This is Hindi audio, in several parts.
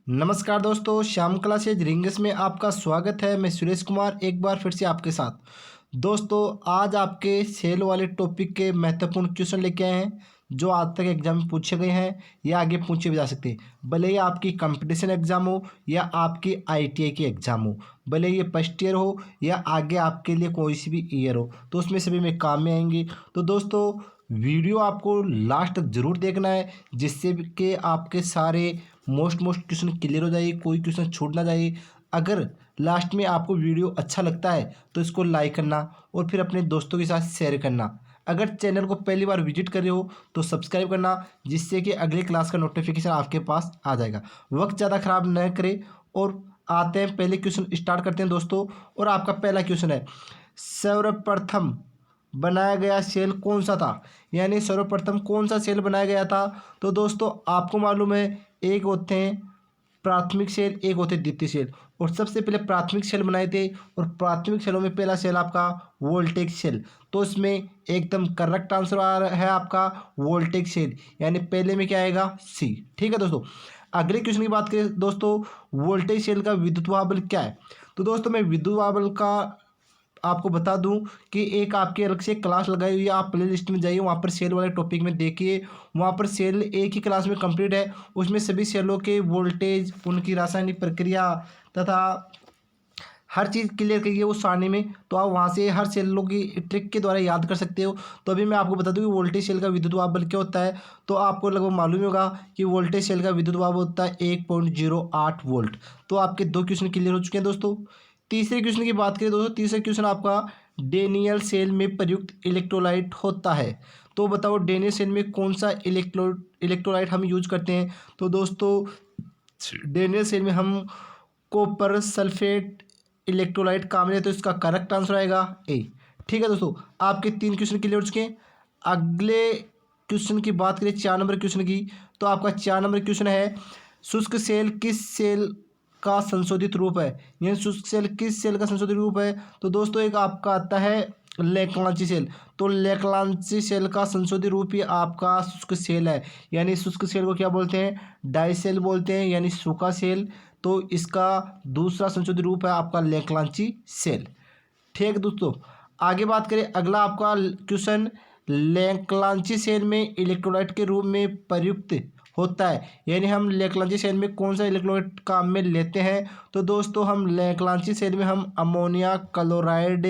नमस्कार दोस्तों, श्याम क्लासेज रिंग्स में आपका स्वागत है। मैं सुरेश कुमार एक बार फिर से आपके साथ। दोस्तों, आज आपके सेल वाले टॉपिक के महत्वपूर्ण क्वेश्चन लेके आए हैं जो आज तक एग्जाम में पूछे गए हैं या आगे पूछे भी जा सकते हैं। भले ही आपकी कंपटीशन एग्जाम हो या आपकी आईटीआई की एग्जाम हो, भले ये फर्स्ट ईयर हो या आगे आपके लिए कोई सी भी ईयर हो, तो उसमें सभी में काम में आएंगे। तो दोस्तों, वीडियो आपको लास्ट तक जरूर देखना है जिससे कि आपके सारे मोस्ट क्वेश्चन क्लियर हो जाए, कोई क्वेश्चन छूट ना जाए। अगर लास्ट में आपको वीडियो अच्छा लगता है तो इसको लाइक करना और फिर अपने दोस्तों के साथ शेयर करना। अगर चैनल को पहली बार विजिट कर रहे हो तो सब्सक्राइब करना, जिससे कि अगले क्लास का नोटिफिकेशन आपके पास आ जाएगा। वक्त ज़्यादा ख़राब न करें और आते हैं, पहले क्वेश्चन स्टार्ट करते हैं दोस्तों। और आपका पहला क्वेश्चन है, सर्वप्रथम बनाया गया सेल कौन सा था? यानी सर्वप्रथम कौन सा सेल बनाया गया था? तो दोस्तों, आपको मालूम है, एक होते हैं प्राथमिक सेल, एक होते हैं द्वितीय सेल। और सबसे पहले प्राथमिक सेल बनाए थे और प्राथमिक सेलों में पहला सेल आपका वोल्टेज सेल। तो इसमें एकदम करेक्ट आंसर आ रहा है आपका वोल्टेज सेल, यानी पहले में क्या आएगा? सी। ठीक है दोस्तों, अगले क्वेश्चन की बात करें दोस्तों, वोल्टेज सेल का विद्युत बल क्या है? तो दोस्तों, मैं विद्युत बल का आपको बता दूं कि एक आपकी अलग से क्लास लगाई हुई है, आप प्ले लिस्ट में जाइए, वहाँ पर सेल वाले टॉपिक में देखिए। वहाँ पर सेल एक ही क्लास में कंप्लीट है, उसमें सभी सेलों के वोल्टेज, उनकी रासायनिक प्रक्रिया तथा हर चीज़ क्लियर करिए उस सारणी में। तो आप वहाँ से हर सेलों की ट्रिक के द्वारा याद कर सकते हो। तो अभी मैं आपको बता दूं कि वोल्टेज सेल का विद्युत बल क्या होता है। तो आपको लगभग मालूम ही होगा कि वोल्टेज सेल का विद्युत बल होता है 1.08 वोल्ट। तो आपके दो क्वेश्चन क्लियर हो चुके हैं दोस्तों। तीसरे क्वेश्चन की बात करें दोस्तों, तीसरा क्वेश्चन आपका, डेनियल सेल में प्रयुक्त इलेक्ट्रोलाइट होता है। तो बताओ, डेनियल सेल में कौन सा इलेक्ट्रोलाइट हम यूज करते हैं? तो दोस्तों, डेनियल सेल में हम कॉपर सल्फेट इलेक्ट्रोलाइट काम लेते, तो इसका करेक्ट आंसर आएगा ए। ठीक है दोस्तों, आपके तीन क्वेश्चन क्लियर हो चुके हैं। अगले क्वेश्चन की बात करें, 4 नंबर क्वेश्चन की। तो आपका 4 नंबर क्वेश्चन है, शुष्क सेल किस सेल का संशोधित रूप है? यानी शुष्क सेल किस सेल का संशोधित रूप है? तो दोस्तों, एक आपका आता है लेक्लांची सेल। तो लेक्लांची सेल का संशोधित रूप ही आपका शुष्क सेल है। यानी शुष्क सेल को क्या बोलते हैं? डाई सेल बोलते हैं, यानी सूखा सेल। तो इसका दूसरा संशोधित रूप है आपका लेक्लांची सेल। ठीक है दोस्तों, आगे बात करें, अगला आपका क्वेश्चन, लेक्लांची सेल में इलेक्ट्रोलाइट के रूप में प्रयुक्त होता है। यानी हम लेक्लांची सेल में कौन सा इलेक्ट्रोलाइट काम में लेते हैं? तो दोस्तों, हम लेक्लांची सेल में हम अमोनिया क्लोराइड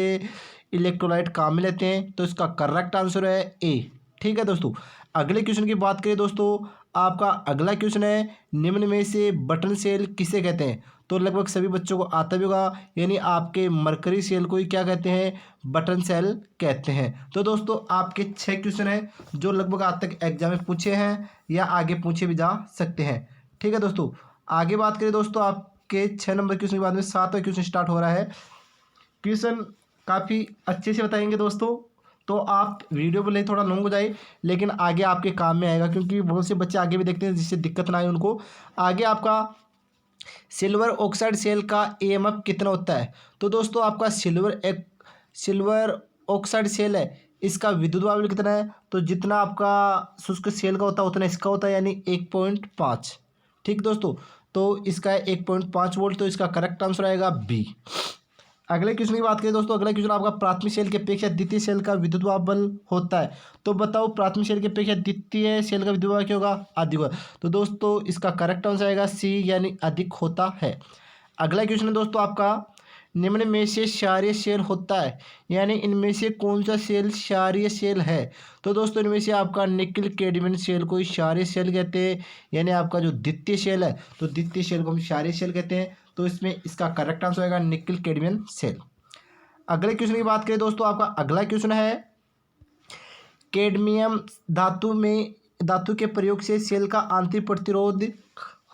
इलेक्ट्रोलाइट काम में लेते हैं। तो इसका करेक्ट आंसर है ए। ठीक है दोस्तों, अगले क्वेश्चन की बात करें दोस्तों, आपका अगला क्वेश्चन है, निम्न में से बटन सेल किसे कहते हैं? तो लगभग सभी बच्चों को आता भी होगा, यानी आपके मरकरी सेल को ही क्या कहते हैं? बटन सेल कहते हैं। तो दोस्तों, आपके 6 क्वेश्चन हैं जो लगभग आज तक एग्जाम में पूछे हैं या आगे पूछे भी जा सकते हैं। ठीक है दोस्तों, आगे बात करें दोस्तों, आपके 6 नंबर क्वेश्चन के बाद में 7वां क्वेश्चन स्टार्ट हो रहा है। क्वेश्चन काफ़ी अच्छे से बताएंगे दोस्तों, तो आप वीडियो भले थोड़ा लॉन्ग हो जाए लेकिन आगे आपके काम में आएगा, क्योंकि बहुत से बच्चे आगे भी देखते हैं जिससे दिक्कत ना आए उनको। आगे आपका, सिल्वर ऑक्साइड सेल का ईएमएफ कितना होता है? तो दोस्तों, आपका सिल्वर ऑक्साइड सेल है, इसका विद्युत बल कितना है? तो जितना आपका शुष्क सेल का होता है उतना इसका होता है, यानी 1.5। ठीक दोस्तों, तो इसका है 1.5 वोल्ट। तो इसका करेक्ट आंसर आएगा बी। अगले क्वेश्चन की बात करें दोस्तों, अगला क्वेश्चन आपका, प्राथमिक सेल के अपेक्षा द्वितीय सेल का विद्युत बल होता है। तो बताओ, प्राथमिक सेल के अपेक्षा द्वितीय सेल का विद्युत बल क्या होगा? अधिक होगा। तो दोस्तों, इसका करेक्ट आंसर आएगा सी, यानी अधिक होता है। अगला क्वेश्चन है दोस्तों आपका, निम्न में से क्षारीय सेल होता है, यानी इनमें से कौन सा सेल क्षारीय सेल है? तो दोस्तों, इनमें से आपका निकिल कैडमियम सेल को क्षारीय सेल कहते हैं, यानी आपका जो द्वितीय सेल है, तो द्वितीय सेल को हम क्षारीय सेल कहते हैं। तो इसमें इसका करेक्ट आंसर आएगा निकिल कैडमियम सेल। अगले क्वेश्चन की बात करें दोस्तों, आपका अगला क्वेश्चन है, कैडमियम धातु के प्रयोग से सेल का आंतरिक प्रतिरोध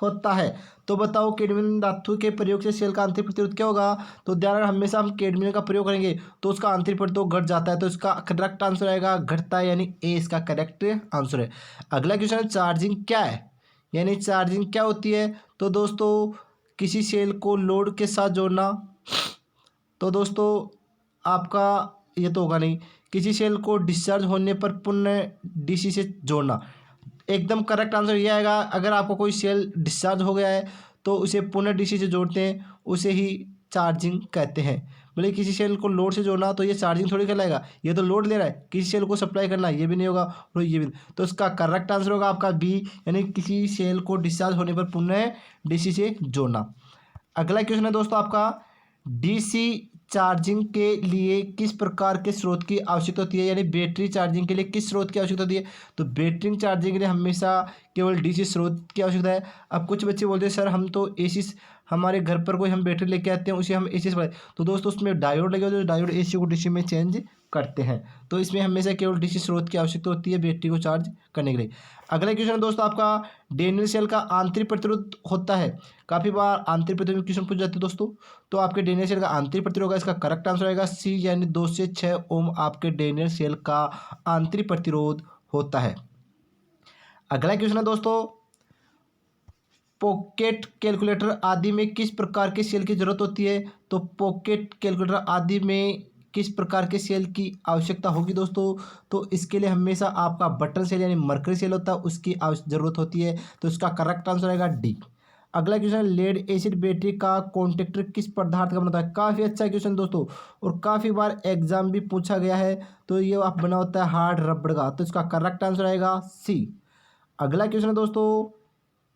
होता है। तो बताओ, कैडमियम धातु के प्रयोग से सेल का आंतरिक प्रतिरोध क्या होगा? तो ध्यान, हमेशा हम कैडमियम का प्रयोग करेंगे तो उसका आंतरिक प्रतिरोध घट जाता है। तो इसका करेक्ट आंसर आएगा घटता है, यानी ए इसका करेक्ट आंसर है। अगला क्वेश्चन है, चार्जिंग क्या है? यानी चार्जिंग क्या होती है? तो दोस्तों, किसी सेल को लोड के साथ जोड़ना। तो दोस्तों, आपका ये तो होगा नहीं, किसी सेल को डिस्चार्ज होने पर पुनः डीसी से जोड़ना। एकदम करेक्ट आंसर ये आएगा, अगर आपको कोई सेल डिस्चार्ज हो गया है तो उसे पुनः डीसी से जोड़ते हैं, उसे ही चार्जिंग कहते हैं। बोले किसी सेल को लोड से जोड़ना तो ये चार्जिंग थोड़ी कहलाएगा, ये तो लोड ले रहा है। किसी सेल को सप्लाई करना ये भी नहीं होगा और ये भी नहीं। तो इसका करेक्ट आंसर होगा आपका बी, यानी किसी सेल को डिस्चार्ज होने पर पुनः डीसी से जोड़ना। अगला क्वेश्चन है दोस्तों आपका, डीसी चार्जिंग के लिए किस प्रकार के स्रोत की आवश्यकता होती है, यानी बैटरी चार्जिंग के लिए किस स्रोत की आवश्यकता होती है। तो बैटरी चार्जिंग के लिए हमेशा केवल डीसी स्रोत की आवश्यकता है। अब कुछ बच्चे बोलते हैं सर हम तो एसी, हमारे घर पर कोई हम बैटरी लेके आते हैं उसे हम एसी से बढ़ाए, तो दोस्तों उसमें डायोड लगे होते हैं, डायोड एसी को डीसी में चेंज करते हैं। तो इसमें हमेशा केवल डीसी स्रोत की आवश्यकता होती है बैटरी को चार्ज करने के लिए। अगला क्वेश्चन है दोस्तों आपका, डेनियल सेल का आंतरिक प्रतिरोध होता है। काफ़ी बार आंतरिक प्रतिरोध क्वेश्चन पूछ जाते हैं दोस्तों। तो आपके डेनियल सेल का आंतरिक प्रतिरोध होगा, इसका करेक्ट आंसर आएगा सी, यानी 2 से 6 ओम आपके डेनियल सेल का आंतरिक प्रतिरोध होता है। अगला क्वेश्चन है दोस्तों, पॉकेट कैलकुलेटर आदि में किस प्रकार के सेल की जरूरत होती है। तो पॉकेट कैलकुलेटर आदि में किस प्रकार के सेल की आवश्यकता होगी दोस्तों। तो इसके लिए हमेशा आपका बटन सेल यानी मरकरी सेल होता है, उसकी जरूरत होती है। तो इसका करेक्ट आंसर आएगा डी। अगला क्वेश्चन, लेड एसिड बैटरी का कॉन्ट्रैक्टर किस पदार्थ का बनता है। काफ़ी अच्छा क्वेश्चन दोस्तों, और काफ़ी बार एग्जाम भी पूछा गया है। तो ये आप बना होता है हार्ड रबड़ का, तो इसका करेक्ट आंसर आएगा सी। अगला क्वेश्चन है दोस्तों,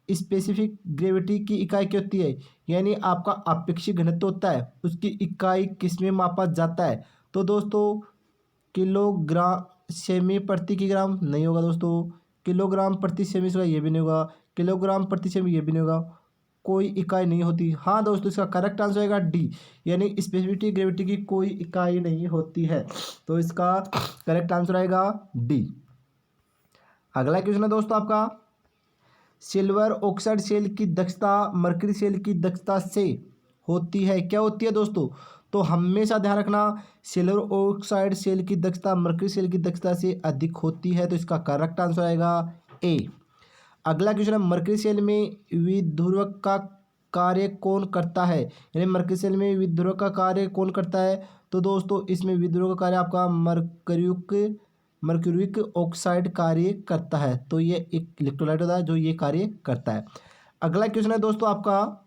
स्पेसिफिक ग्रेविटी की इकाई क्या होती है, यानी आपका अपेक्षित घनत्व होता है, उसकी इकाई किसमें मापा जाता है। तो दोस्तों किलोग्राम सेमी प्रति किग्राम नहीं होगा दोस्तों, किलोग्राम प्रति सेमी होगा ये भी नहीं होगा, किलोग्राम प्रति सेमी ये भी नहीं होगा, कोई इकाई नहीं होती। हाँ दोस्तों इसका करेक्ट आंसर आएगा डी, यानी स्पेसिफिक ग्रेविटी की कोई इकाई नहीं होती है। तो इसका करेक्ट आंसर आएगा डी। अगला क्वेश्चन है दोस्तों आपका, सिल्वर ऑक्साइड सेल की दक्षता मरकरी सेल की दक्षता से होती है। क्या होती है दोस्तों। तो हमेशा ध्यान रखना, सिल्वर ऑक्साइड सेल की दक्षता मरकरी सेल की दक्षता से अधिक होती है। तो इसका करेक्ट आंसर आएगा ए। अगला क्वेश्चन है, मरकरी सेल में विद्युत का कार्य कौन करता है, यानी मरकरी सेल में विद्युत का कार्य कौन करता है। तो दोस्तों इसमें विद्युत का कार्य आपका मर्क्यूरिक ऑक्साइड कार्य करता है। तो ये एक इलेक्ट्रोलाइट होता है जो ये कार्य करता है। अगला क्वेश्चन है दोस्तों आपका,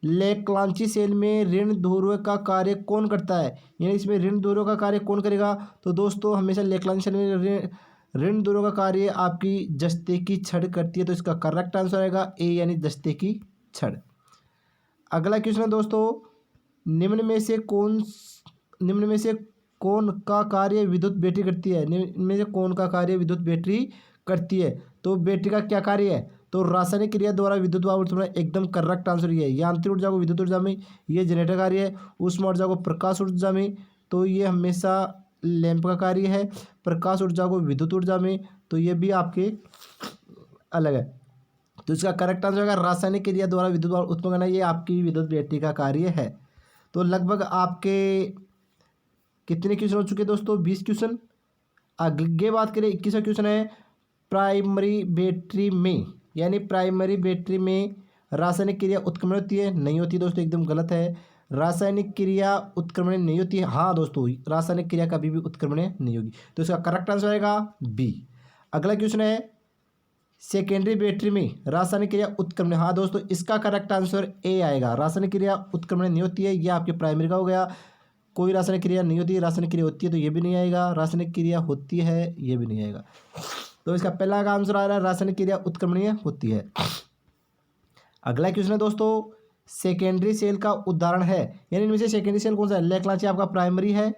लेक्लांची सेल में ऋण ध्रुव का कार्य कौन करता है, यानी इसमें ऋण ध्रुव का कार्य कौन करेगा। तो दोस्तों हमेशा लेक्लांची सेल में ऋण ध्रुव का कार्य आपकी जस्ते की छड़ करती है। तो इसका करेक्ट आंसर आएगा ए, यानी जस्ते की छड़। अगला क्वेश्चन है दोस्तों, निम्न में से कौन का कार्य विद्युत बैटरी करती है, निम्न में से कौन का कार्य विद्युत बैटरी करती है। तो बैटरी का क्या कार्य है। तो रासायनिक क्रिया द्वारा विद्युत उत्पन्न, एकदम करेक्ट आंसर ये है। यांत्रिक ऊर्जा को विद्युत ऊर्जा में, ये जनरेटर कार्य है। ऊष्मा ऊर्जा को प्रकाश ऊर्जा में, तो ये हमेशा लैंप का कार्य है। प्रकाश ऊर्जा को विद्युत ऊर्जा में, तो ये भी आपके अलग है। तो इसका करेक्ट आंसर होगा रासायनिक क्रिया द्वारा विद्युत उत्पन्न करना, ये आपकी विद्युत बैटरी का कार्य है। तो लगभग आपके कितने क्वेश्चन हो चुके दोस्तों, 20 क्वेश्चन। आगे बात करें 21वां क्वेश्चन है, प्राइमरी बैटरी में, यानी प्राइमरी बैटरी में रासायनिक क्रिया उत्क्रमण होती है, नहीं होती दोस्तों, एकदम गलत है। रासायनिक क्रिया उत्क्रमण नहीं होती है। हाँ दोस्तों रासायनिक क्रिया कभी भी उत्क्रमण नहीं होगी। तो इसका करेक्ट आंसर आएगा बी। अगला क्वेश्चन है, सेकेंडरी बैटरी में रासायनिक क्रिया उत्क्रमण, हाँ दोस्तों इसका करेक्ट आंसर ए आएगा। रासायनिक क्रिया उत्क्रमण नहीं होती है, यह आपके प्राइमरी का हो गया। कोई रासायनिक क्रिया नहीं होती, रासायनिक क्रिया होती है तो ये भी नहीं आएगा। रासायनिक क्रिया होती है ये भी नहीं आएगा। तो इसका पहला का आंसर आ रहा है रासायनिक क्रिया उत्क्रमणीय होती है। अगला क्वेश्चन है दोस्तों, सेकेंडरी सेल का उदाहरण है, यानी इनमें से सेकेंडरी सेल कौन सा है। लेक्लांची आपका प्राइमरी है,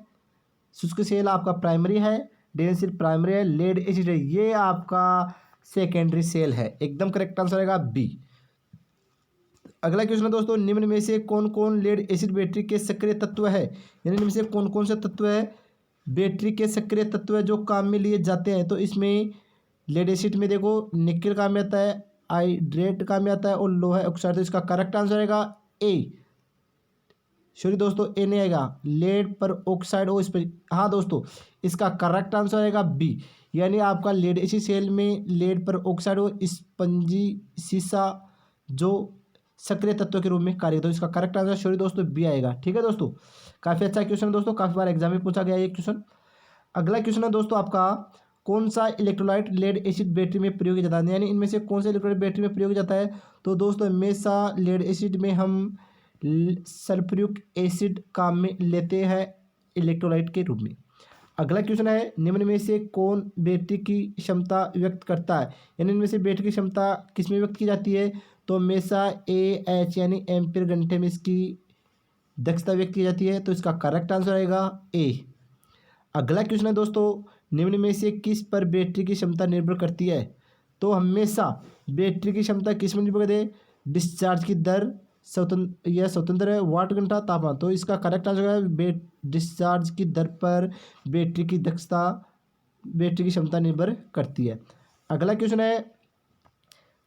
शुष्क सेल आपका प्राइमरी है, डेनियल सेल प्राइमरी है, लेड एसिड है, ये आपका सेकेंडरी सेल है। एकदम करेक्ट आंसर आएगा बी। अगला क्वेश्चन है दोस्तों, निम्न में से कौन कौन लेड एसिड बैटरी के सक्रिय तत्व है, यानी निम्न में से कौन कौन से तत्व है बैटरी के सक्रिय तत्व है जो काम में लिए जाते हैं। तो इसमें लेड एसिड में देखो निकेल काम में आता है, हाइड्रेट काम में आता है, और लोहा ऑक्साइड। तो इसका करेक्ट आंसर आएगा ए। सॉरी दोस्तों ए नहीं आएगा, लेड पर ऑक्साइड हो इस पर। हाँ दोस्तों इसका करेक्ट आंसर आएगा बी, यानी आपका लेड एसिड सेल में लेड पर ऑक्साइड हो स्पंजी शीशा जो सक्रिय तत्व के रूप में कार्य। तो इसका करेक्ट आंसर सॉरी दोस्तों बी आएगा। ठीक है दोस्तों, काफ़ी अच्छा क्वेश्चन है दोस्तों, काफ़ी बार एग्जाम में पूछा गया ये क्वेश्चन। अगला क्वेश्चन है दोस्तों आपका, कौन सा इलेक्ट्रोलाइट लेड एसिड बैटरी में प्रयोग किया जाता है, यानी इनमें से कौन सा इलेक्ट्रोलाइट बैटरी में प्रयोग किया जाता है। तो दोस्तों हमेशा लेड एसिड में हम सल्फ्यूरिक एसिड काम में लेते हैं इलेक्ट्रोलाइट के रूप में। अगला क्वेश्चन है, निम्न में से कौन बैटरी की क्षमता व्यक्त करता है, यानी इनमें से बैटरी की क्षमता किस में व्यक्त की जाती है। तो हमेशा AH यानी एम्पीयर घंटे में इसकी दक्षता व्यक्त की जाती है। तो इसका करेक्ट आंसर आएगा ए। अगला क्वेश्चन है दोस्तों, निम्न में से किस पर बैटरी की क्षमता निर्भर करती है। तो हमेशा बैटरी की क्षमता किस में निर्भर करती है, डिस्चार्ज की दर, स्वतंत्र है, वाट घंटा, तापमान। तो इसका करेक्ट आंसर है डिस्चार्ज की दर पर बैटरी की दक्षता, बैटरी की क्षमता निर्भर करती है। अगला क्वेश्चन है,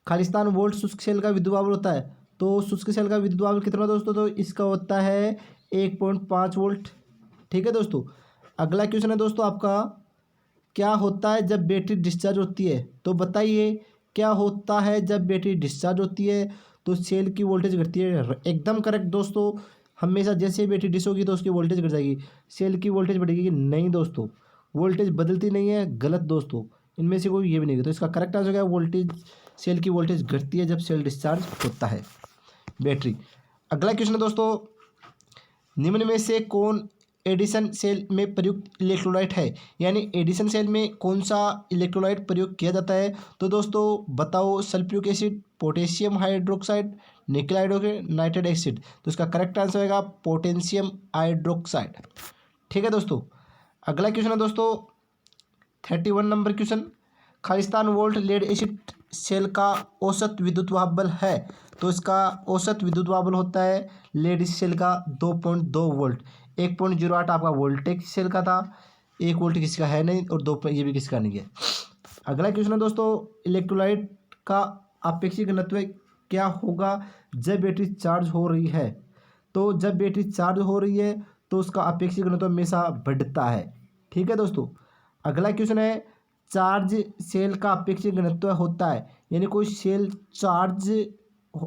खालिस्तान वोल्ट शुष्क सेल का विद्युत दाब होता है। तो शुष्क सेल का विद्युत दाब कितना दोस्तों, तो इसका होता है 1.5 वोल्ट। ठीक है दोस्तों। अगला क्वेश्चन है दोस्तों आपका, क्या होता है जब बैटरी डिस्चार्ज होती है। तो बताइए क्या होता है जब बैटरी डिस्चार्ज होती है। तो सेल की वोल्टेज घटती है, एकदम करेक्ट दोस्तों। हमेशा जैसे ही बैटरी डिस होगी तो उसकी वोल्टेज घट जाएगी, सेल की वोल्टेज बढ़ेगी नहीं दोस्तों, वोल्टेज बदलती नहीं है, गलत दोस्तों, इनमें से कोई ये भी नहीं है। तो इसका करेक्ट आंसर क्या है, वोल्टेज, सेल की वोल्टेज घटती है जब सेल डिस्चार्ज होता है बैटरी। अगला क्वेश्चन है दोस्तों, निम्न में से कौन एडिशन सेल में प्रयुक्त इलेक्ट्रोलाइट है, यानी एडिशन सेल में कौन सा इलेक्ट्रोलाइट प्रयोग किया जाता है। तो दोस्तों बताओ, sulphuric acid, potassium hydroxide, nickel hydroxide, nitrate acid. तो इसका करेक्ट आंसर होगा पोटेशियम हाइड्रोक्साइड। ठीक है दोस्तों। अगला क्वेश्चन है दोस्तों 31 नंबर क्वेश्चन, खालिस्तान वोल्ट लेड एसिड सेल का औसत विद्युत वाहक बल है। तो इसका औसत विद्युत वाहक बल होता है लेड एसिड सेल का 2.2 वोल्ट। 1.08 आपका वोल्टेज सेल का था, 1 वोल्ट किसी का है नहीं, और 2 ये भी किसी का नहीं है। अगला क्वेश्चन है दोस्तों, इलेक्ट्रोलाइट का आपेक्षिक घनत्व क्या होगा जब बैटरी चार्ज हो रही है। तो जब बैटरी चार्ज हो रही है तो उसका आपेक्षिक घनत्व हमेशा बढ़ता है। ठीक है दोस्तों। अगला क्वेश्चन है, चार्ज सेल का अपेक्षित घनत्व होता है, यानी कोई सेल चार्ज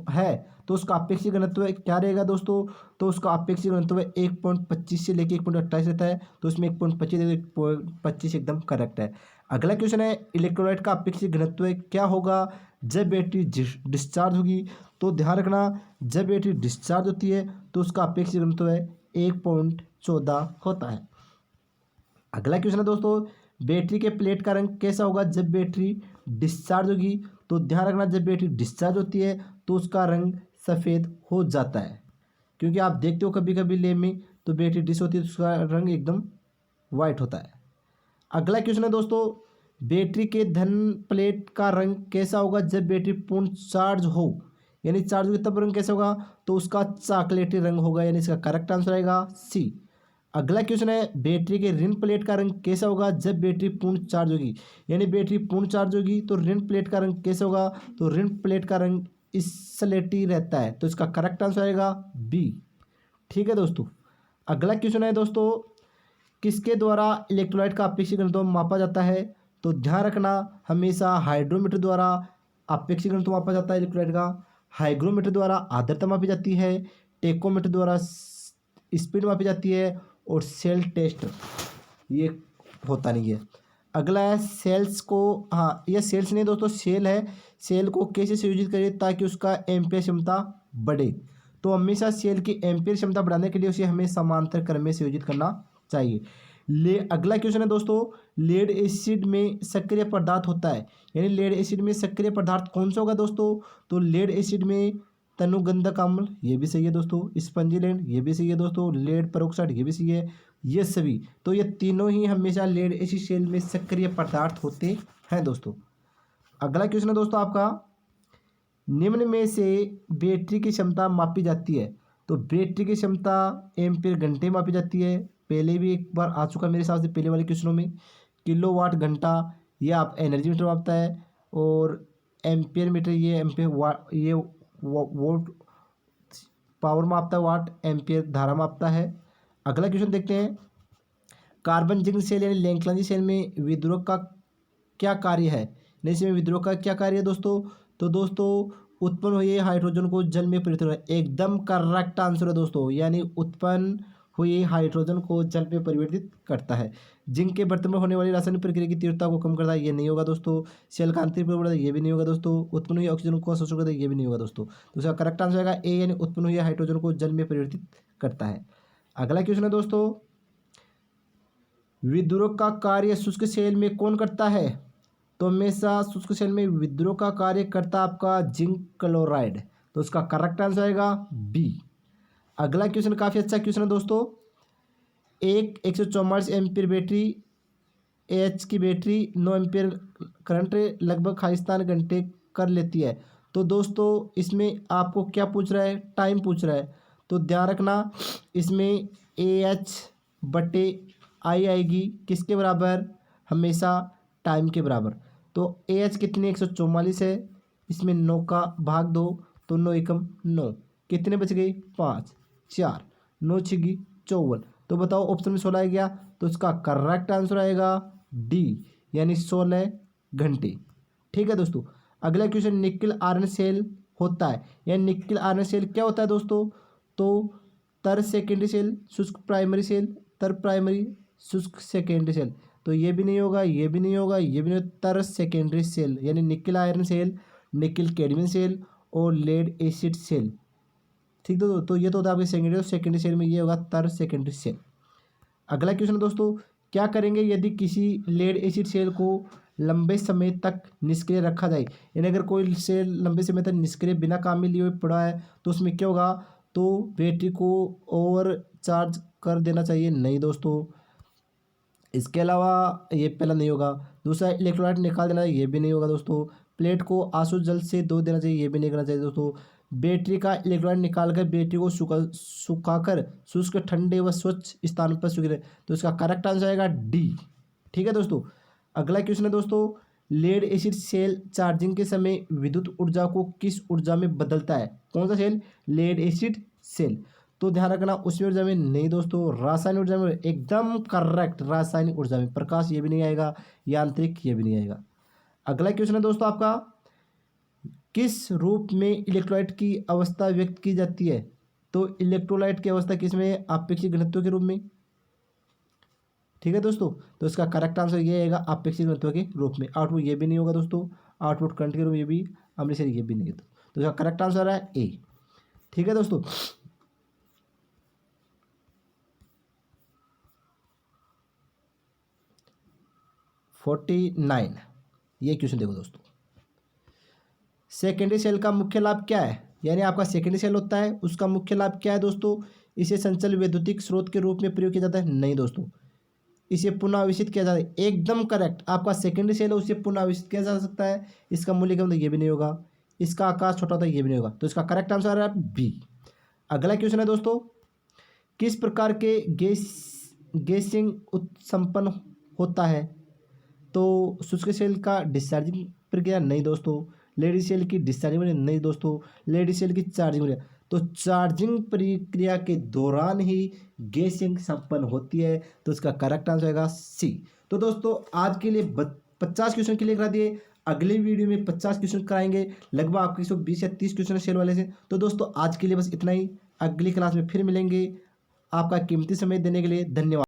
है तो उसका अपेक्षित घनत्व क्या रहेगा दोस्तों। तो उसका अपेक्षित घनत्व 1.25 से लेकर 1.28 रहता है। तो इसमें 1.25 एकदम करेक्ट है। अगला क्वेश्चन है, इलेक्ट्रोलाइट का अपेक्षित घनत्व क्या होगा जब बैटरी डिस्चार्ज होगी। तो ध्यान रखना, जब बैटरी डिस्चार्ज होती है तो उसका अपेक्षित घनत्व 1.14 होता है। अगला क्वेश्चन है दोस्तों, बैटरी के प्लेट का रंग कैसा होगा जब बैटरी डिस्चार्ज होगी। तो ध्यान रखना, जब बैटरी डिस्चार्ज होती है तो उसका रंग सफ़ेद हो जाता है, क्योंकि आप देखते हो कभी कभी लैब में तो बैटरी डिस होती है तो उसका रंग एकदम वाइट होता है। अगला क्वेश्चन है दोस्तों, बैटरी के धन प्लेट का रंग कैसा होगा जब बैटरी पूर्ण चार्ज हो, यानी चार्ज होगी तब रंग कैसा होगा। तो उसका चॉकलेटी रंग होगा, यानी इसका करेक्ट आंसर आएगा सी। अगला क्वेश्चन है, बैटरी के ऋण प्लेट का रंग कैसा होगा जब बैटरी पूर्ण चार्ज होगी, यानी बैटरी पूर्ण चार्ज होगी तो ऋण प्लेट का रंग कैसा होगा। तो ऋण प्लेट का रंग स्लेटी रहता है। तो इसका करेक्ट आंसर आएगा बी। ठीक है दोस्तों। अगला क्वेश्चन है दोस्तों, किसके द्वारा इलेक्ट्रोलाइट का अपेक्षित घनत्व मापा जाता है। तो ध्यान रखना, हमेशा हाइड्रोमीटर द्वारा अपेक्षित घनत्व मापा जाता है इलेक्ट्रोलाइट का, हाइग्रोमीटर द्वारा आर्द्रता मापी जाती है, टेकोमीटर द्वारा स्पीड मापी जाती है, और सेल टेस्ट ये होता नहीं है। अगला है सेल्स को, हाँ यह सेल्स नहीं दोस्तों, सेल है, सेल को कैसे संयोजित करें ताकि उसका एम्पेयर क्षमता बढ़े। तो हमेशा सेल की एम्पेयर क्षमता बढ़ाने के लिए उसे हमें समांतर क्रम में संयोजित करना चाहिए। अगला क्वेश्चन है दोस्तों, लेड एसिड में सक्रिय पदार्थ होता है, यानी लेड एसिड में सक्रिय पदार्थ कौन सा होगा दोस्तों। तो लेड एसिड में तनुगंधक अम्ल, ये भी सही है दोस्तों, स्पंजिलैंड ये भी सही है दोस्तों, लेड पेरोक्साइड ये भी सही है, ये सभी। तो ये तीनों ही हमेशा लेड एसिड सेल में सक्रिय पदार्थ होते हैं दोस्तों। अगला क्वेश्चन है दोस्तों आपका, निम्न में से बैटरी की क्षमता मापी जाती है। तो बैटरी की क्षमता एम्पीयर घंटे मापी जाती है, पहले भी एक बार आ चुका मेरे हिसाब से पहले वाले क्वेश्चनों में। किलोवाट घंटा ये आप एनर्जी मीटर मापता है, और एम्पीयर मीटर ये एम्पीयर ये वोल्ट पावर मापता है, वाट एम्पीयर धारा मापता है। अगला क्वेश्चन देखते हैं, कार्बन जिंक सेल यानी लैंगक्लांजी सेल में विद्रोह का क्या कार्य है। इसमें विद्रोह का क्या कार्य है दोस्तों। तो दोस्तों उत्पन्न हुए हाइड्रोजन को जल में परिवर्तित, एकदम करेक्ट आंसर है दोस्तों, यानी उत्पन्न हुए हाइड्रोजन को जल में परिवर्तित करता है। जिंक के बर्तन में होने वाली रासायनिक प्रक्रिया की तीव्रता को कम करता है, ये नहीं होगा दोस्तों। सेल का आंतरिक प्रभाव, ये भी नहीं होगा दोस्तों। उत्पन्न हुई ऑक्सीजन को अवशोषण करता है, ये भी नहीं होगा दोस्तों। तो इसका करेक्ट आंसर आएगा ए, यानी उत्पन्न हुई हाइड्रोजन को जल में परिवर्तित करता है। अगला क्वेश्चन है दोस्तों, विद्युत का कार्य शुष्क सेल में कौन करता है? तो हमेशा शुष्क सेल में विद्युत का कार्य करता आपका जिंक क्लोराइड। तो उसका करेक्ट आंसर आएगा बी। अगला क्वेश्चन काफ़ी अच्छा क्वेश्चन है दोस्तों। एक 144 एम्पीयर बैटरी एच की बैटरी 9 एम्पीयर करंट लगभग 48 घंटे कर लेती है। तो दोस्तों इसमें आपको क्या पूछ रहा है? टाइम पूछ रहा है। तो ध्यान रखना, इसमें ए एच बटे आई आएगी किसके बराबर? हमेशा टाइम के बराबर। तो ए एच कितनी 144 है, इसमें 9 का भाग दो, तो 9 एकम 9, कितने बच गई? 5, 4, 9 छिगी 54। तो बताओ ऑप्शन में 16 आ गया, तो इसका करेक्ट आंसर आएगा डी, यानी 16 घंटे। ठीक है दोस्तों। अगला क्वेश्चन, निकिल आयरन सेल होता है, यानी निकिल आयरन सेल क्या होता है दोस्तों? तो तर सेकेंडरी सेल, शुष्क प्राइमरी सेल, तर प्राइमरी, शुष्क सेकेंडरी सेल। तो ये भी नहीं होगा, ये भी नहीं होगा, ये भी नहीं होगा। तर सेकेंडरी सेल, यानी nickel iron cell, nickel cadmium cell और लेड एसिड सेल। ठीक तो ये तो होता है आपके सेकेंडरी और सेकेंडरी सेल में ये होगा तर सेकेंडरी सेल। अगला क्वेश्चन दोस्तों, क्या करेंगे यदि किसी लेड एसिड सेल को लंबे समय तक निष्क्रिय रखा जाए? यानी अगर कोई सेल लंबे समय तक निष्क्रिय बिना काम में लिए हुए पड़ा है तो उसमें क्या होगा? तो बैटरी को ओवर चार्ज कर देना चाहिए, नहीं दोस्तों। इसके अलावा ये पहला नहीं होगा। दूसरा, इलेक्ट्रोलाइट निकाल देना चाहिए, ये भी नहीं होगा दोस्तों। प्लेट को आंसू जल से धो देना चाहिए, ये भी नहीं करना चाहिए दोस्तों। बैटरी का इलेक्ट्रोलाइट निकाल कर बैटरी को सुखाकर शुष्क ठंडे व स्वच्छ स्थान पर सूखे। तो इसका करेक्ट आंसर आएगा डी। ठीक है दोस्तों। अगला क्वेश्चन है दोस्तों, लेड एसिड सेल चार्जिंग के समय विद्युत ऊर्जा को किस ऊर्जा में बदलता है? कौन सा सेल? Lead acid cell. तो ध्यान रखना, उसमें ऊर्जा में नहीं दोस्तों, रासायनिक ऊर्जा में। एकदम करेक्ट, रासायनिक ऊर्जा में। प्रकाश ये भी नहीं आएगा, यांत्रिक ये भी नहीं आएगा। अगला क्वेश्चन है दोस्तों आपका, किस रूप में इलेक्ट्रोलाइट की अवस्था व्यक्त की जाती है? तो इलेक्ट्रोलाइट की अवस्था किस में? आपेक्षिक घनत्व के रूप में। ठीक है दोस्तों। तो इसका करेक्ट आंसर ये आएगा आपेक्षिक घनत्व के रूप में। आउटपुट ये भी नहीं होगा दोस्तों, आउटपुट करंट के रूप में ये भी, अमृतसर ये भी नहीं है। तो इसका करेक्ट आंसर है ए। ठीक है दोस्तों। 49 ये क्वेश्चन देखो दोस्तों, सेकेंडरी सेल का मुख्य लाभ क्या है? यानी आपका सेकेंडरी सेल होता है, उसका मुख्य लाभ क्या है दोस्तों? इसे संचल वैद्युतिक स्रोत के रूप में प्रयोग किया जाता है, नहीं दोस्तों। इसे पुनः आवेशित किया जाता है, एकदम करेक्ट। आपका सेकेंडरी सेल है, उसे पुनः आवेशित किया जा सकता है। इसका मूल्य कम, तो ये भी नहीं होगा। इसका आकार छोटा होता है, ये भी नहीं होगा। तो इसका करेक्ट आंसर है बी। अगला क्वेश्चन है दोस्तों, किस प्रकार के गैसिंग उत्संपन्न होता है? तो शुष्क सेल का डिस्चार्जिंग प्रक्रिया, नहीं दोस्तों। लेडी सेल की डिस्चार्जिंग प्रक्रिया, नहीं दोस्तों। लेडी सेल की चार्जिंग प्रक्रिया, तो चार्जिंग प्रक्रिया के दौरान ही गैसिंग संपन्न होती है। तो इसका करेक्ट आंसर आएगा सी। तो दोस्तों आज के लिए 50 क्वेश्चन क्लियर करा दिए। अगले वीडियो में 50 क्वेश्चन कराएंगे, लगभग आपके 120 या 30 क्वेश्चन सेल वाले से। तो दोस्तों आज के लिए बस इतना ही। अगली क्लास में फिर मिलेंगे। आपका कीमती समय देने के लिए धन्यवाद।